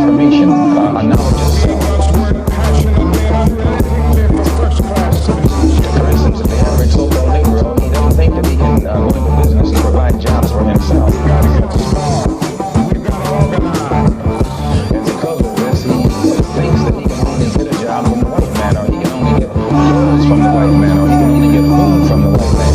information, a knowledge of self. For instance, if the average so-called Negro, he doesn't think that he can go into business and provide jobs for himself. And because of this, he thinks that he can only get a job from the white man, or he can only get clothes from the white man, or he can only get food from the white man.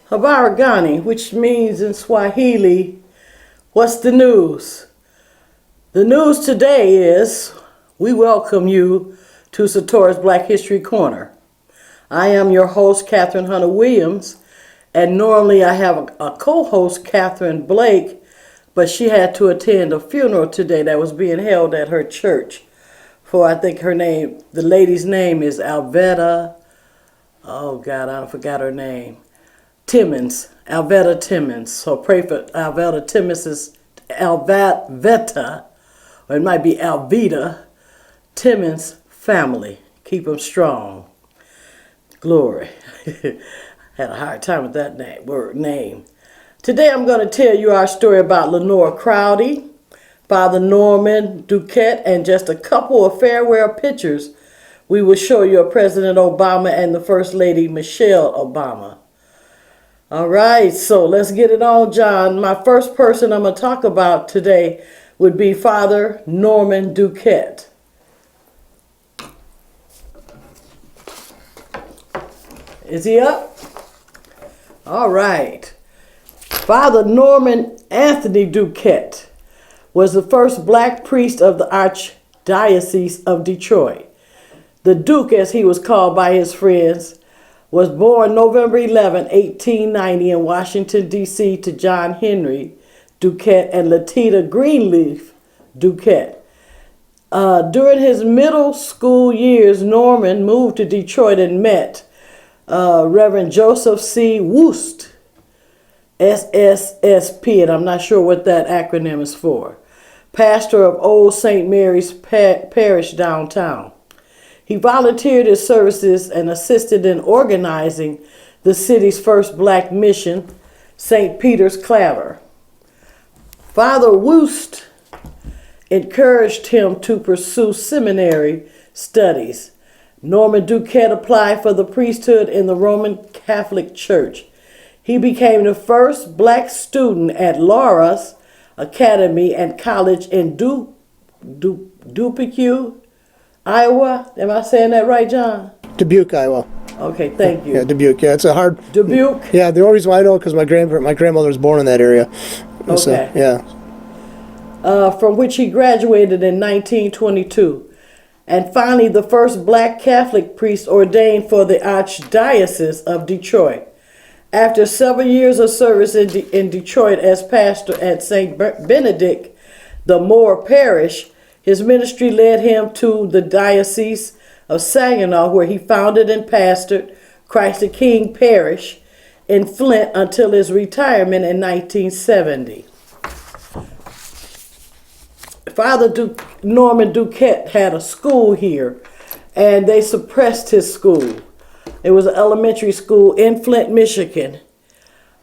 Habaragani, which means in Swahili, what's the news? The news today is we welcome you to Satora's Black History Corner. I am your host, Catherine Hunter Williams, and normally I have a co-host, Catherine Blake, but she had to attend a funeral today that was being held at her church for, I think the lady's name is Alveda, oh God, I forgot her name. Timmons, Alveda Timmons. So pray for Alveda Timmons' Alveta, or it might be Alveda Timmons' family. Keep them strong. Glory. Had a hard time with that name. Today I'm going to tell you our story about Lenora Crowdy, Father Norman Dukette, and just a couple of farewell pictures we will show you of President Obama and the First Lady Michelle Obama. All right, so let's get it on, John. My first person I'm going to talk about today would be Father Norman Dukette. Is he up? All right. Father Norman Anthony Dukette was the first black priest of the Archdiocese of Detroit. The Duke, as he was called by his friends, was born November 11, 1890 in Washington, D.C. to John Henry Duquette and Latita Greenleaf Duquette. During his middle school years, Norman moved to Detroit and met Reverend Joseph C. Woost, SSSP, and I'm not sure what that acronym is for, pastor of Old St. Mary's Parish downtown. He volunteered his services and assisted in organizing the city's first black mission, St. Peter's Claver. Father Woost encouraged him to pursue seminary studies. Norman Dukette applied for the priesthood in the Roman Catholic Church. He became the first black student at Laura's Academy and College in Duquette, Iowa. Am I saying that right, John? Dubuque, Iowa. Okay, thank you. Yeah, Dubuque. Yeah, it's a hard. Dubuque? Yeah, the only reason why I know because my grandmother was born in that area. Okay. So, yeah. From which he graduated in 1922. And finally, the first black Catholic priest ordained for the Archdiocese of Detroit. After several years of service in Detroit as pastor at St. Benedict, the Moore Parish, his ministry led him to the Diocese of Saginaw, where he founded and pastored Christ the King Parish in Flint until his retirement in 1970. Norman Dukette had a school here, and they suppressed his school. It was an elementary school in Flint, Michigan.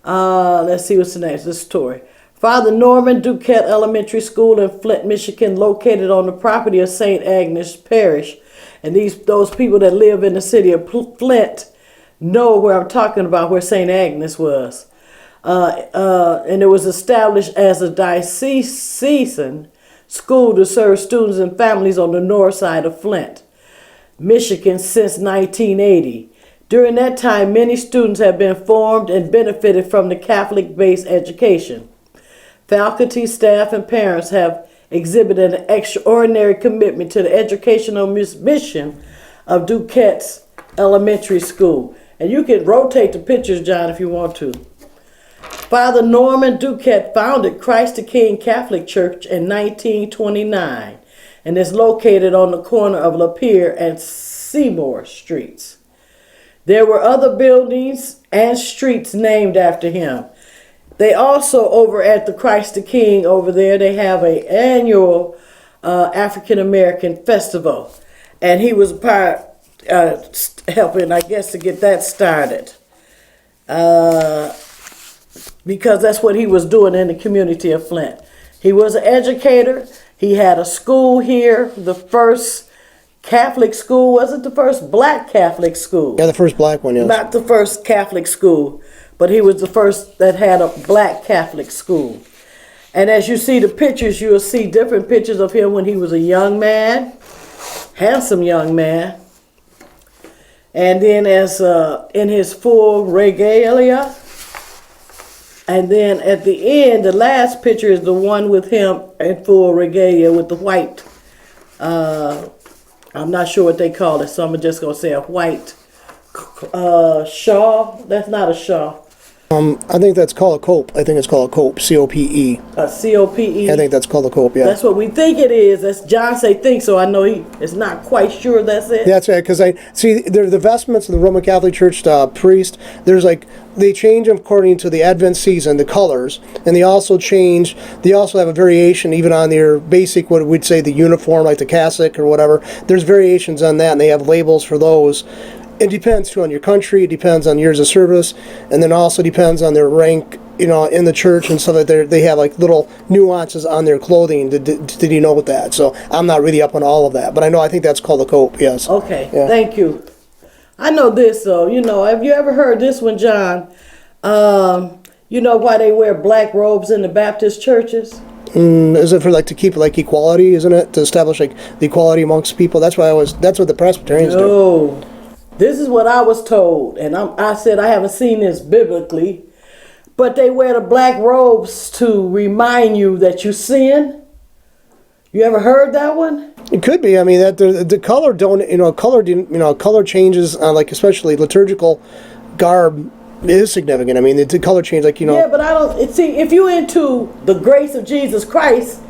Let's see what's the name of this story. Father Norman Dukette Elementary School in Flint, Michigan, located on the property of St. Agnes Parish. And those people that live in the city of Flint know where I'm talking about, where St. Agnes was. And it was established as a diocesan school to serve students and families on the north side of Flint, Michigan since 1980. During that time, many students have been formed and benefited from the Catholic-based education. Faculty, staff, and parents have exhibited an extraordinary commitment to the educational mission of Duquette's elementary school. And you can rotate the pictures, John, if you want to. Father Norman Dukette founded Christ the King Catholic Church in 1929 and is located on the corner of Lapeer and Seymour Streets. There were other buildings and streets named after him. They also, over at the Christ the King over there, they have an annual African American festival. And he was part helping, I guess, to get that started. Because that's what he was doing in the community of Flint. He was an educator. He had a school here, the first Catholic school. Was it the first black Catholic school? Yeah, the first black one, yes. Not the first Catholic school, but he was the first that had a black Catholic school. And as you see the pictures, you'll see different pictures of him when he was a young man, handsome young man. And then as in his full regalia. And then at the end, the last picture is the one with him in full regalia with the white, I'm not sure what they call it, so I'm just going to say a white shawl. That's not a shawl. I think that's called a cope. I think it's called a cope, C-O-P-E. A C-O-P-E? I think that's called a cope, yeah. That's what we think it is. That's John say think, so I know he is not quite sure that's it. That's right, because I see the vestments of the Roman Catholic Church priest, there's like, they change them according to the Advent season, the colors, and they also have a variation even on their basic, what we'd say the uniform, like the cassock or whatever. There's variations on that, and they have labels for those. It depends too on your country, it depends on years of service, and then also depends on their rank, in the church and stuff like that. They have like little nuances on their clothing. Did you know with that? So I'm not really up on all of that, but I think that's called a cope, yes. Okay, yeah. Thank you. I know this though, have you ever heard this one, John? You know why they wear black robes in the Baptist churches? Is it for to keep equality, isn't it? To establish the equality amongst people? That's what the Presbyterians do. No. This is what I was told, and I said I haven't seen this biblically, but they wear the black robes to remind you that you sin. You ever heard that one? It could be. That the color color changes, especially liturgical garb is significant. The color change, Yeah, but I don't see if you're into the grace of Jesus Christ,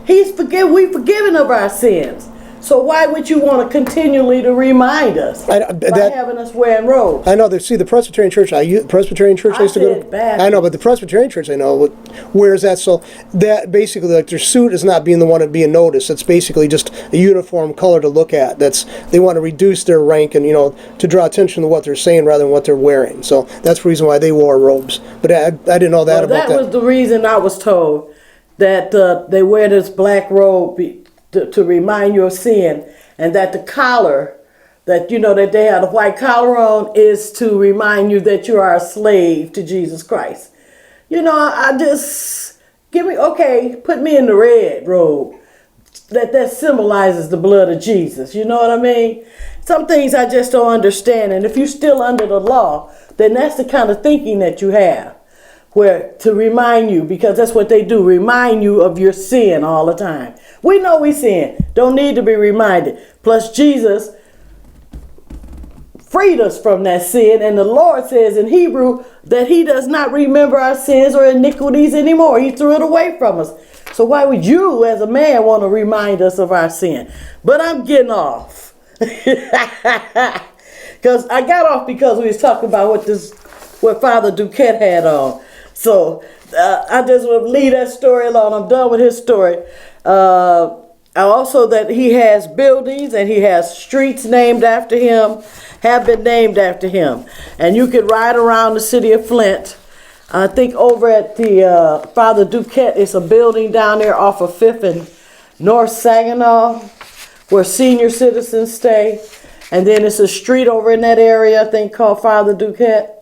we've forgiven of our sins. So why would you want to continually to remind us by having us wearing robes? I know. The Presbyterian Church. I used to go to. I know, but the Presbyterian Church I know wears that. So that basically, their suit is not being the one being noticed. It's basically just a uniform color to look at. They want to reduce their rank and to draw attention to what they're saying rather than what they're wearing. So that's the reason why they wore robes. But I didn't know that about that. That was the reason I was told that they wear this black robe to remind you of sin, and that the collar, that that they have a white collar on, is to remind you that you are a slave to Jesus Christ. I just put me in the red robe. That symbolizes the blood of Jesus. You know what I mean? Some things I just don't understand, and if you're still under the law, then that's the kind of thinking that you have. Where to remind you, because that's what they do, remind you of your sin all the time. We know we sin, don't need to be reminded. Plus Jesus freed us from that sin, and the Lord says in Hebrew that he does not remember our sins or iniquities anymore. He threw it away from us. So why would you as a man want to remind us of our sin? But I'm getting off. Because I got off because we was talking about what Father Duquette had on. So I just want to leave that story alone. I'm done with his story. Also that he has buildings and he has streets named after him, have been named after him. And you could ride around the city of Flint. I think over at the Father Duquette, it's a building down there off of 5th and North Saginaw where senior citizens stay. And then it's a street over in that area, I think, called Father Duquette.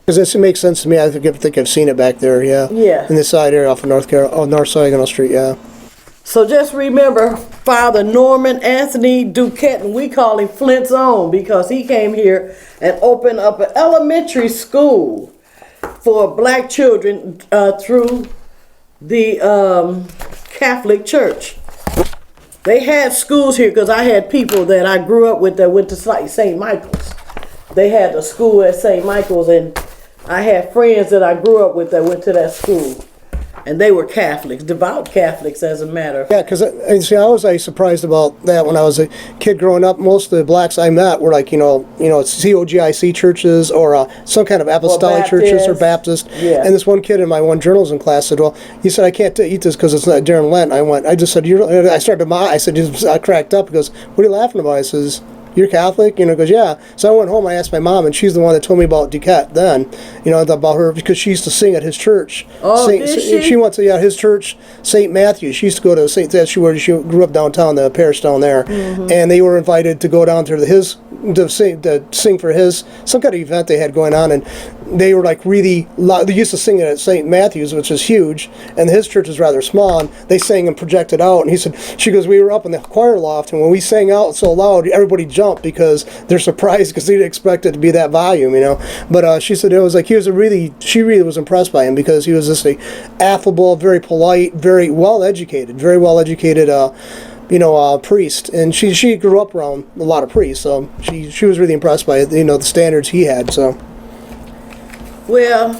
Because this makes sense to me. I think I've seen it back there, yeah. Yeah. In the side area off of North Saginaw Street, yeah. So just remember Father Norman Anthony Dukette, and we call him Flint's own because he came here and opened up an elementary school for black children through the Catholic Church. They had schools here because I had people that I grew up with that went to St. Michael's. They had a school at St. Michael's, and I had friends that I grew up with that went to that school. And they were Catholics, devout Catholics, as a matter of fact. Yeah, because I was surprised about that when I was a kid growing up. Most of the blacks I met were like, COGIC churches or some kind of apostolic churches or Baptist. Yeah. And this one kid in my one journalism class said, "Well," he said, "I can't eat this because it's not during Lent." I just said, I started to mock. I said, I cracked up. He goes, "What are you laughing about?" I says, "You're Catholic?" He goes, "Yeah." So I went home, I asked my mom, and she's the one that told me about Duquette then, about her, because she used to sing at his church. Oh, did she? She went to his church, St. Matthew. She used to go to St. That's where she grew up downtown, the parish down there. Mm-hmm. And they were invited to go down to sing for his, some kind of event they had going on, and they were like really loud. They used to sing it at St. Matthew's, which is huge, and his church is rather small, and they sang and projected out. And she goes, "We were up in the choir loft, and when we sang out so loud, everybody jumped because they're surprised because they didn't expect it to be that volume, But she said it was like she really was impressed by him because he was just a affable, very polite, very well educated priest, and she grew up around a lot of priests, so she was really impressed by the standards he had. So, well,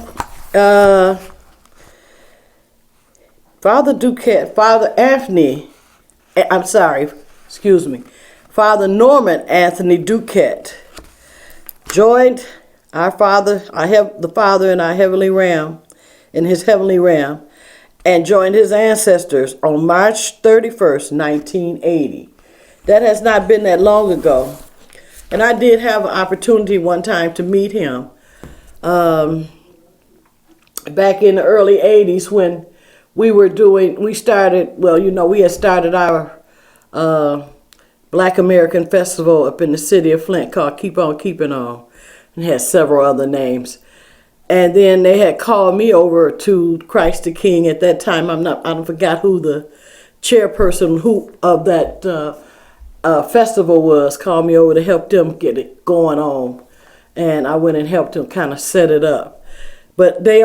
Father Duquette, Father Norman Anthony Dukette joined our Father, the Father in our heavenly realm, in his heavenly realm, and joined his ancestors on March 31st, 1980. That has not been that long ago. And I did have an opportunity one time to meet him back in the early 80s when we had started our Black American Festival up in the city of Flint called Keep On Keeping On. And it had several other names. And then they had called me over to Christ the King at that time. I don't forgot who the chairperson of that festival was. Called me over to help them get it going on, and I went and helped them kind of set it up. But they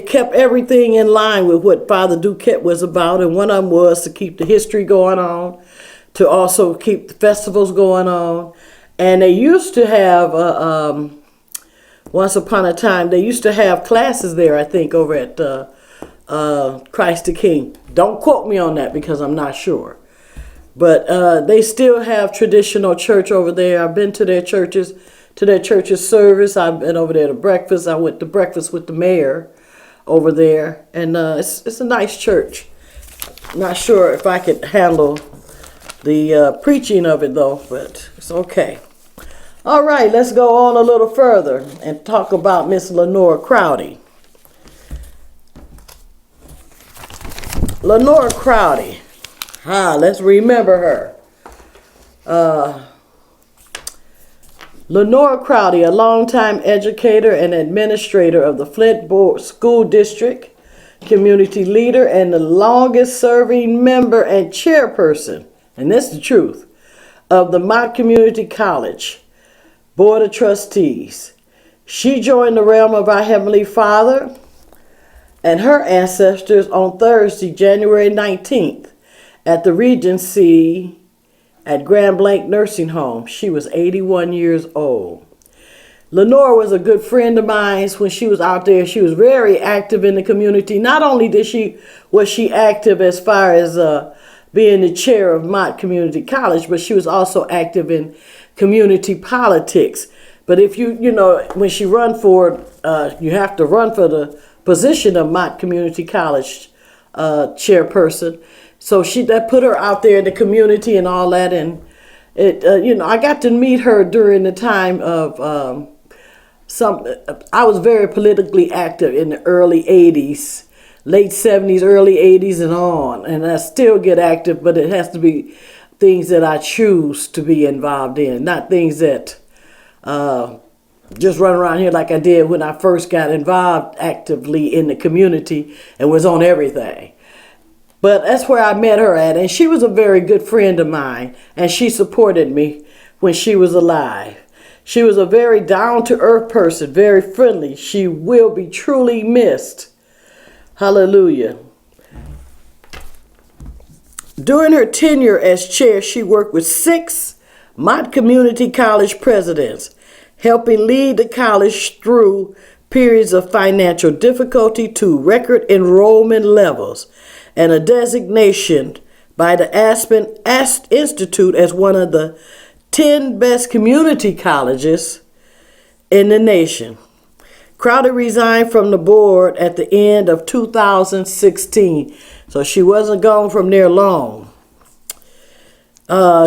kept everything in line with what Father Duquette was about, and one of them was to keep the history going on, to also keep the festivals going on, and they used to have. Once upon a time, they used to have classes there, I think, over at Christ the King. Don't quote me on that because I'm not sure. But they still have traditional church over there. I've been to their church's service. I've been over there to breakfast. I went to breakfast with the mayor over there. And it's a nice church. Not sure if I could handle the preaching of it, though, but it's okay. All right, let's go on a little further and talk about Miss Lenora Crowdy. Lenora Crowdy. Let's remember her. Lenora Crowdy, a longtime educator and administrator of the Flint School District, community leader, and the longest serving member and chairperson, and this is the truth, of the Mott Community College Board of Trustees. She joined the realm of our Heavenly Father and her ancestors on Thursday, January 19th, at the Regency at Grand Blanc Nursing Home. She was 81 years old. Lenore was a good friend of mine when she was out there. She was very active in the community. Not only was she active as far as being the chair of Mott Community College, but she was also active in community politics. But if when she run for it, you have to run for the position of Mott Community College chairperson. So that put her out there in the community and all that, and it I got to meet her during the time of I was very politically active in the early 80s, late 70s, early 80s and on, and I still get active, but it has to be things that I choose to be involved in, not things that just run around here like I did when I first got involved actively in the community and was on everything. But that's where I met her at, and she was a very good friend of mine, and she supported me when she was alive. She was a very down-to-earth person, very friendly. She will be truly missed. Hallelujah. During her tenure as chair, she worked with 6 Mott Community College presidents, helping lead the college through periods of financial difficulty to record enrollment levels, and a designation by the Aspen Institute as one of the 10 best community colleges in the nation. Croudy resigned from the board at the end of 2016, so she wasn't gone from there long.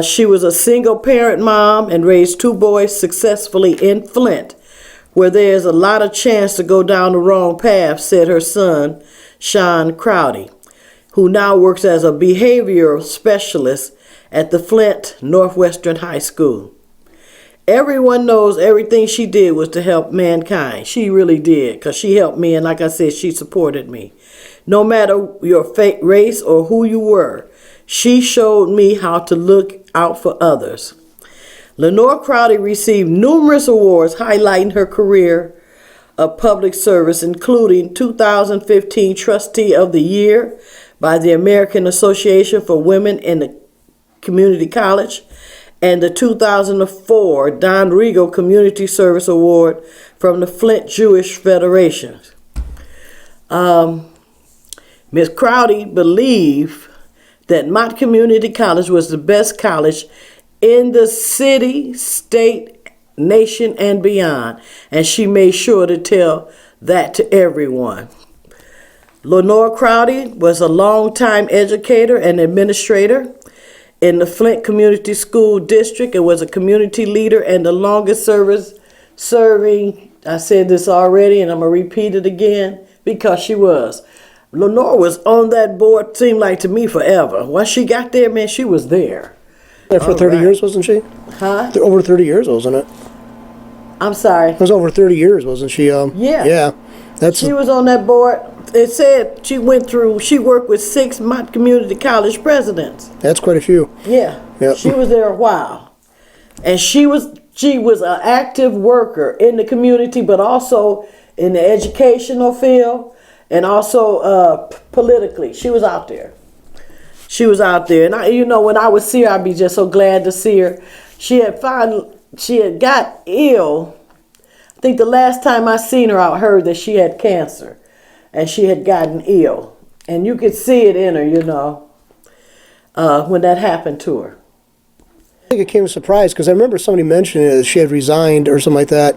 She was a single-parent mom and raised 2 boys successfully in Flint, where there's a lot of chance to go down the wrong path, said her son, Sean Croudy, who now works as a behavioral specialist at the Flint Northwestern High School. Everyone knows everything she did was to help mankind. She really did, because she helped me, and like I said, she supported me. No matter your race or who you were, she showed me how to look out for others. Lenora Crowdy received numerous awards highlighting her career of public service, including 2015 Trustee of the Year by the American Association for Women in the Community College, and the 2004 Don Regal Community Service Award from the Flint Jewish Federation. Ms. Croudy believed that Mott Community College was the best college in the city, state, nation, and beyond, and she made sure to tell that to everyone. Lenora Crowdy was a longtime educator and administrator in the Flint Community School District and was a community leader and the longest serving, I said this already and I'm going to repeat it again because she was. Lenore was on that board, seemed like to me, forever. Once she got there, man, she was there. There for 30 years, wasn't she? Huh? Over 30 years, wasn't it? I'm sorry. It was over 30 years, wasn't she? Yeah. Yeah. She was on that board. It said she worked with 6 Mott Community College presidents. That's quite a few. Yeah. Yep. She was there a while. And she was an active worker in the community, but also in the educational field and also politically. She was out there. And when I would see her, I'd be just so glad to see her. She had got ill. I think the last time I seen her, I heard that she had cancer and she had gotten ill. And you could see it in her, when that happened to her. I think it came as a surprise because I remember somebody mentioning that she had resigned or something like that.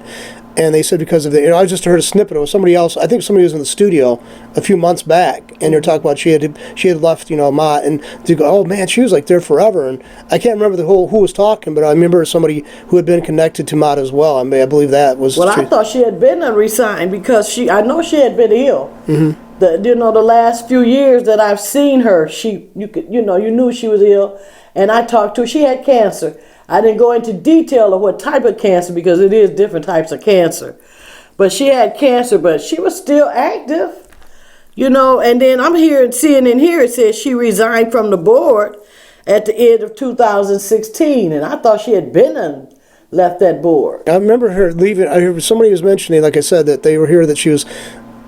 And they said because of I just heard a snippet. It was somebody else. I think somebody was in the studio a few months back, and they're talking about she had left, Mott, and they go, oh man, she was like there forever. And I can't remember who was talking, but I remember somebody who had been connected to Mott as well. I believe that was. Well, I thought she had been resigned because I know she had been ill. Mm-hmm. The last few years that I've seen her, you knew she was ill, and I talked to her. She had cancer. I didn't go into detail of what type of cancer because it is different types of cancer. But she had cancer, but she was still active, and then I'm seeing in here it says she resigned from the board at the end of 2016, and I thought she had been and left that board. I remember her leaving. I heard somebody was mentioning, like I said, that they were here that she was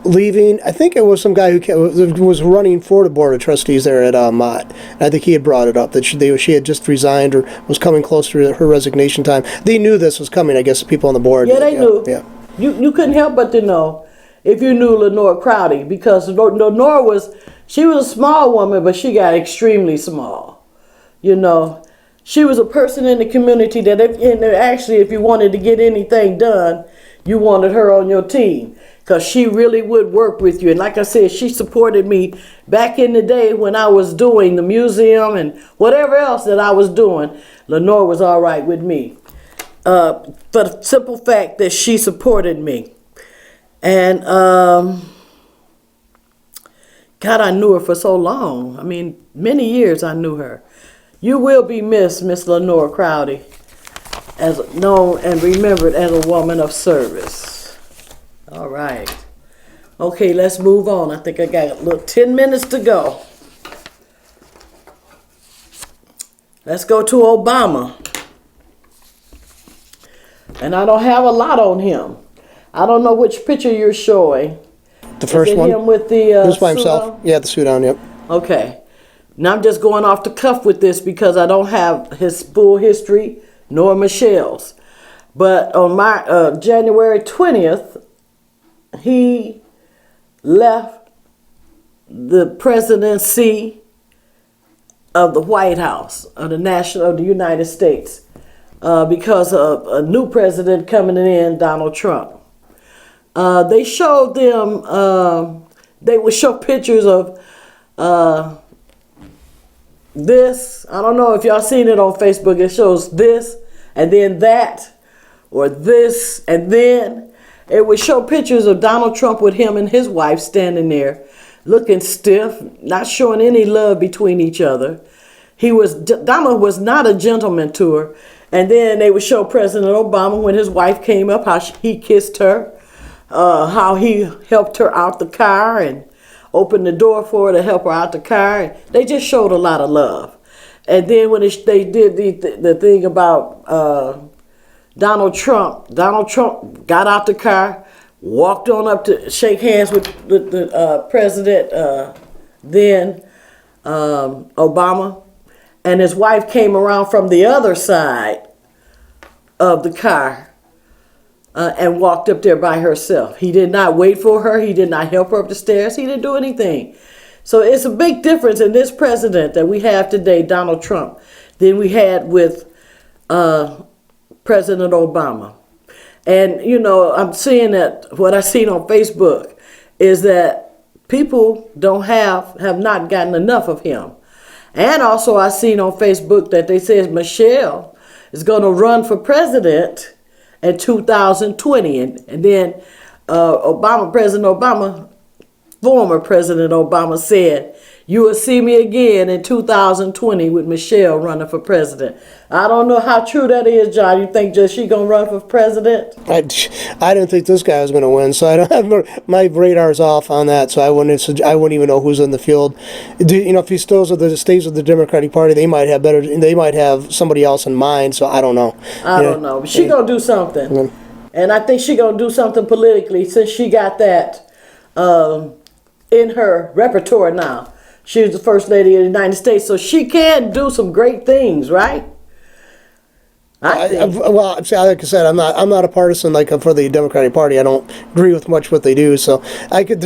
leaving. I think it was some guy who was running for the board of trustees there at Mott. I think he had brought it up that she had just resigned or was coming close to her resignation time. They knew this was coming. I guess the people on the board. Yeah, they knew. Yeah, you couldn't help but to know if you knew Lenora Crowdy because Lenore was a small woman, but she got extremely small. She was a person in the community that if you wanted to get anything done, you wanted her on your team. because she really would work with you. And like I said, she supported me back in the day when I was doing the museum and whatever else that I was doing. Lenore was all right with me. For the simple fact that she supported me. And God, I knew her for so long. I mean, many years I knew her. You will be missed, Miss Lenora Crowdy, as known and remembered as a woman of service. All right. Okay, let's move on. I think I got a little 10 minutes to go. Let's go to Obama. And I don't have a lot on him. I don't know which picture you're showing. The first Is it one? him with the Just by suit himself. on? Yeah, the suit on, yep. Okay. Now I'm just going off the cuff with this because I don't have his full history nor Michelle's. But on my January 20th, he left the presidency of the White House of the United States because of a new president coming in, Donald Trump. They showed them. They would show pictures of this. I don't know if y'all seen it on Facebook. It shows this and then that, or this and then. It would show pictures of Donald Trump with him and his wife standing there, looking stiff, not showing any love between each other. Donald was not a gentleman to her. And then they would show President Obama when his wife came up, how he kissed her, how he helped her out the car and opened the door for her to help her out the car. They just showed a lot of love. And then when they did the thing about Donald Trump got out the car, walked on up to shake hands with the president, then Obama, and his wife came around from the other side of the car and walked up there by herself. He did not wait for her. He did not help her up the stairs. He didn't do anything. So it's a big difference in this president that we have today, Donald Trump, than we had with President Obama. And, you know, I'm seeing that what I seen on Facebook is that people have not gotten enough of him. And also I seen on Facebook that they said Michelle is going to run for president in 2020. And then President Obama, former President Obama said, you will see me again in 2020 with Michelle running for president. I don't know how true that is, John. You think just she going to run for president? I didn't think this guy was going to win, so I don't have my radar's off on that. So I wouldn't even know who's in the field. If he stays with the Democratic Party, they might have somebody else in mind. So I don't know. I don't know. But she gonna do something, and I think she gonna do something politically since she got that in her repertoire now. She was the first lady of the United States, so she can do some great things, right? Well, like I said, I'm not a partisan for the Democratic Party. I don't agree with much what they do. So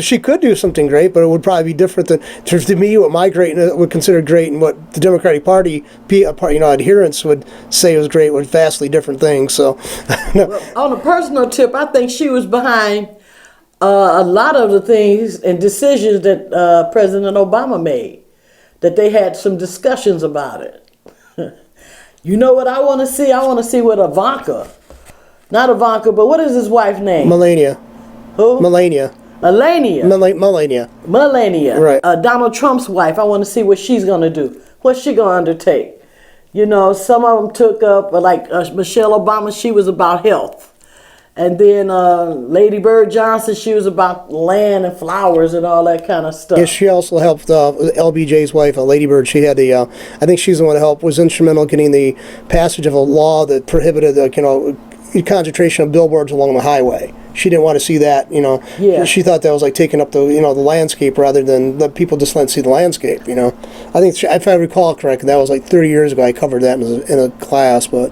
she could do something great, but it would probably be different than to me what my great would consider great and what the Democratic Party adherents would say was great were vastly different things. So, well, on a personal tip, I think she was behind a lot of the things and decisions that President Obama made, that they had some discussions about it. You know what I want to see? I want to see what not Ivanka, but what is his wife's name? Melania. Who? Melania. Melania. Melania. Right. Donald Trump's wife. I want to see what she's going to do. What's she going to undertake? You know, some of them took up, like Michelle Obama, she was about health. And then Lady Bird Johnson, she was about land and flowers and all that kind of stuff. Yeah, she also helped LBJ's wife, Lady Bird. She had I think she's the one that was instrumental in getting the passage of a law that prohibited concentration of billboards along the highway. She didn't want to see that, Yeah. She thought that was like taking up the landscape rather than let people just let see the landscape, I think, if I recall correctly, that was like 30 years ago. I covered that in a class, but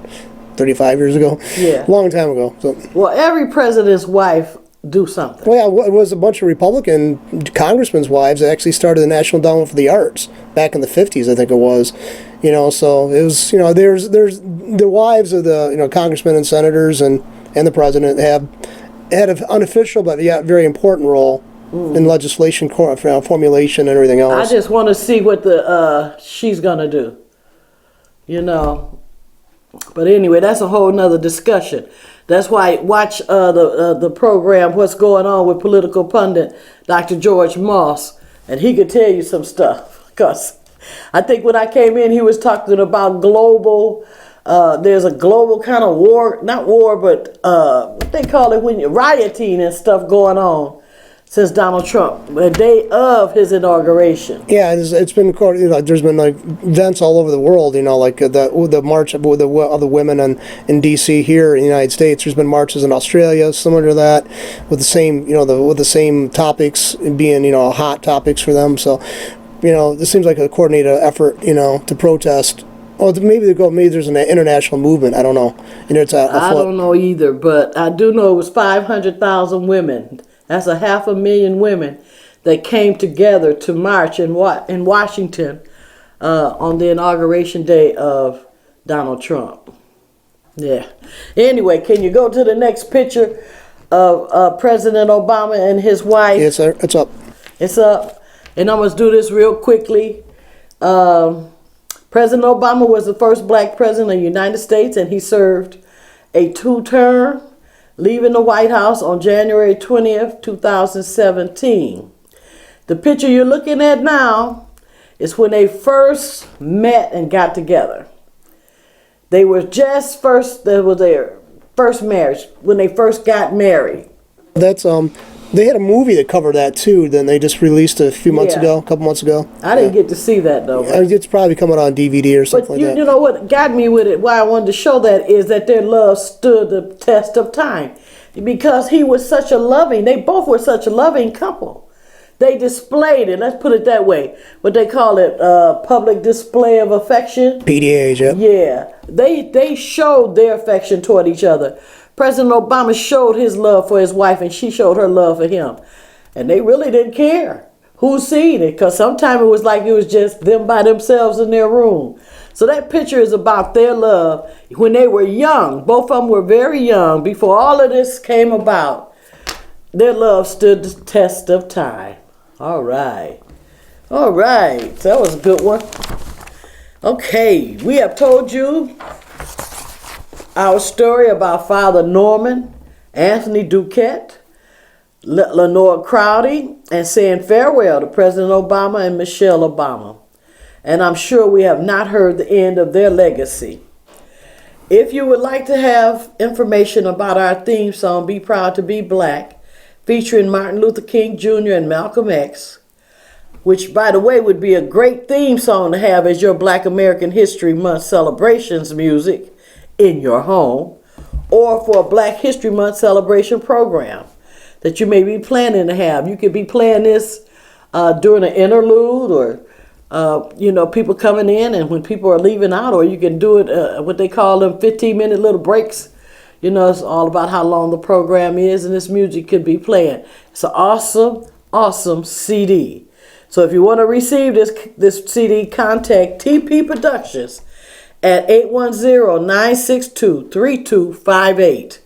35 years ago. Yeah. Long time ago. So. Well, every president's wife do something. Well, yeah, it was a bunch of Republican congressmen's wives that actually started the National Endowment for the Arts back in the 50s, I think it was. So it was, there's the wives of the, congressmen and senators and the president have had an unofficial but yet very important role in legislation formulation and everything I else. just want to see what she's gonna do. You know. But anyway, that's a whole nother discussion. That's why watch the program What's Going On with political pundit Dr. George Moss, and he could tell you some stuff. Because I think when I came in, he was talking about global. There's a global kind of war, not war, but what they call it when you're rioting and stuff going on since Donald Trump, the day of his inauguration. Yeah, it's been, there's been like events all over the world, like the march of the women in D.C. here in the United States. There's been marches in Australia similar to that, with the same, with the same topics being, hot topics for them. So, this seems like a coordinated effort, to protest. Oh, maybe there's an international movement. I don't know. It's I don't know either, but I do know it was 500,000 women. That's 500,000 women that came together to march in Washington on the inauguration day of Donald Trump. Yeah. Anyway, can you go to the next picture of President Obama and his wife? Yes, sir. It's up. It's up. And I'm going to do this real quickly. President Obama was the first black president of the United States, and he served a 2-term, leaving the White House on January 20th, 2017. The picture you're looking at now is when they first met and got together. They were just that was their first marriage, when they first got married. That's they had a movie that covered that too. Then they just released a couple months ago. I didn't get to see that though. It's probably coming on DVD or something like that. You know what got me with it? Why I wanted to show that is that their love stood the test of time, because he was such a loving. They both were such a loving couple. They displayed it. Let's put it that way. What they call it, public display of affection. PDAs, yeah. Yeah, they showed their affection toward each other. President Obama showed his love for his wife, and she showed her love for him. And they really didn't care who seen it, because sometimes it was like it was just them by themselves in their room. So that picture is about their love when they were young. Both of them were very young. Before all of this came about, their love stood the test of time. All right. All right. So that was a good one. Okay, we have told you our story about Father Norman Anthony Dukette, Lenora Crowdy, and saying farewell to President Obama and Michelle Obama. And I'm sure we have not heard the end of their legacy. If you would like to have information about our theme song, Be Proud to Be Black, featuring Martin Luther King Jr. and Malcolm X, which, by the way, would be a great theme song to have as your Black American History Month celebrations music in your home, or for a Black History Month celebration program that you may be planning to have. You could be playing this during an interlude, or people coming in and when people are leaving out, or you can do it what they call them 15-minute little breaks. It's all about how long the program is, and this music could be playing. It's an awesome, awesome CD. So if you want to receive this CD, contact TP Productions at 810-962-3258.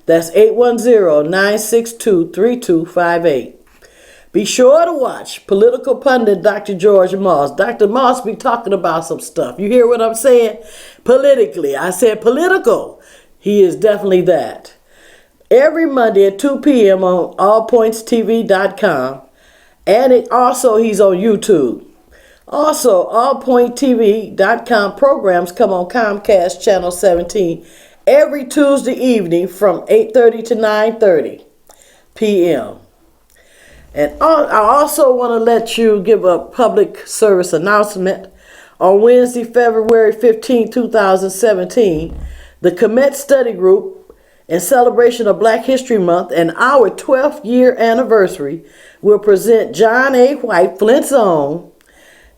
That's 810-962-3258. Be sure to watch political pundit Dr. George Moss. Dr. Moss be talking about some stuff. You hear what I'm saying? Politically. I said political. He is definitely that. Every Monday at 2 p.m. on allpointstv.com. And he's on YouTube. Also, allpointtv.com programs come on Comcast Channel 17 every Tuesday evening from 8:30 to 9:30 p.m. And I also want to let you give a public service announcement. On Wednesday, February 15, 2017, the Comet Study Group, in celebration of Black History Month and our 12th year anniversary, will present John A. White, Flint's own,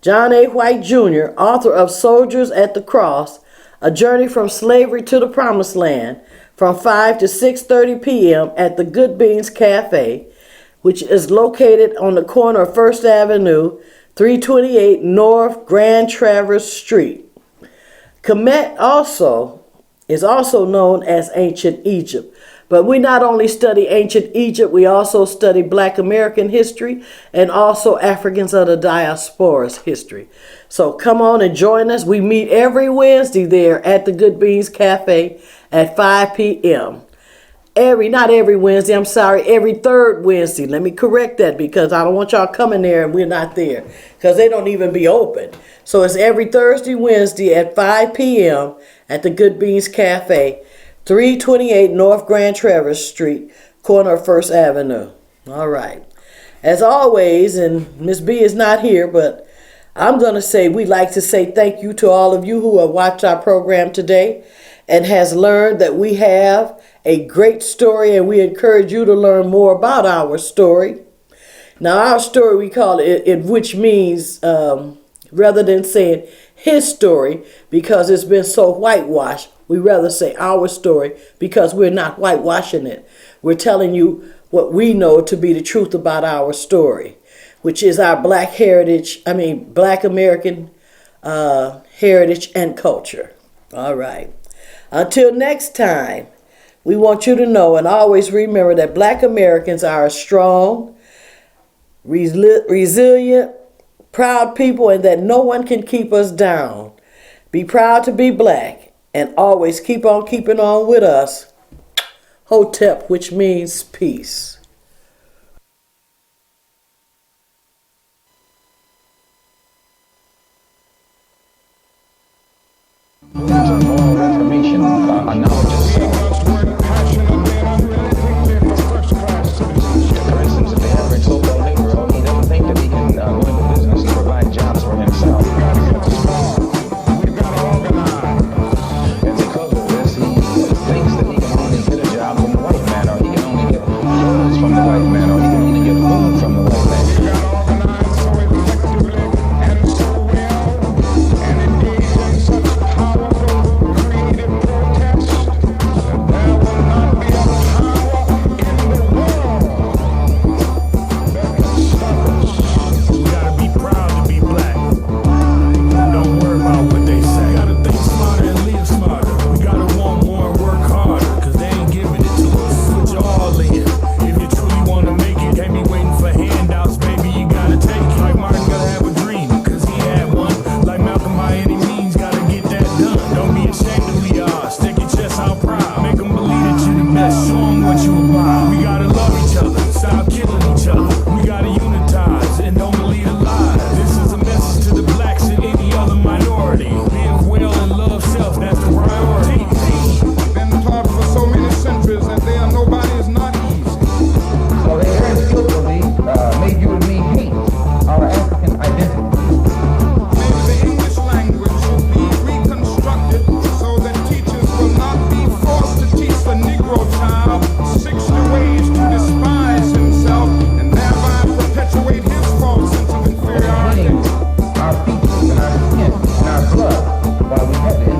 John A. White Jr., author of Soldiers at the Cross, A Journey from Slavery to the Promised Land, from 5 to 6:30 p.m. at the Good Beans Cafe, which is located on the corner of 1st Avenue, 328 North Grand Traverse Street. Kemet is also known as Ancient Egypt, But we not only study ancient Egypt, we also study Black American history and also Africans of the diaspora's history. So come on and join us. We meet every Wednesday there at the Good Beans Cafe at 5 p.m. Not every Wednesday, I'm sorry, every third Wednesday. Let me correct that because I don't want y'all coming there and we're not there because they don't even be open. So it's every Thursday, Wednesday at 5 p.m. at the Good Beans Cafe, 328 North Grand Traverse Street, corner of First Avenue. All right. As always, and Miss B is not here, but I'm going to say we'd like to say thank you to all of you who have watched our program today and has learned that we have a great story, and we encourage you to learn more about our story. Now, our story, we call it which means, rather than saying his story, because it's been so whitewashed, we rather say our story because we're not whitewashing it. We're telling you what we know to be the truth about our story, which is our Black American heritage and culture. All right. Until next time, we want you to know and always remember that Black Americans are a strong, resilient, proud people, and that no one can keep us down. Be proud to be Black and always keep on keeping on with us. Hotep, which means peace. Some moral information, a knowledge of self. For instance, if the average so-called Negro, he doesn't think that he can go into business and provide jobs for himself. And because of this, he thinks that he can only get a job from the white man, or he can only get clothes from the white man, or he can only get food from the white man. While we have it.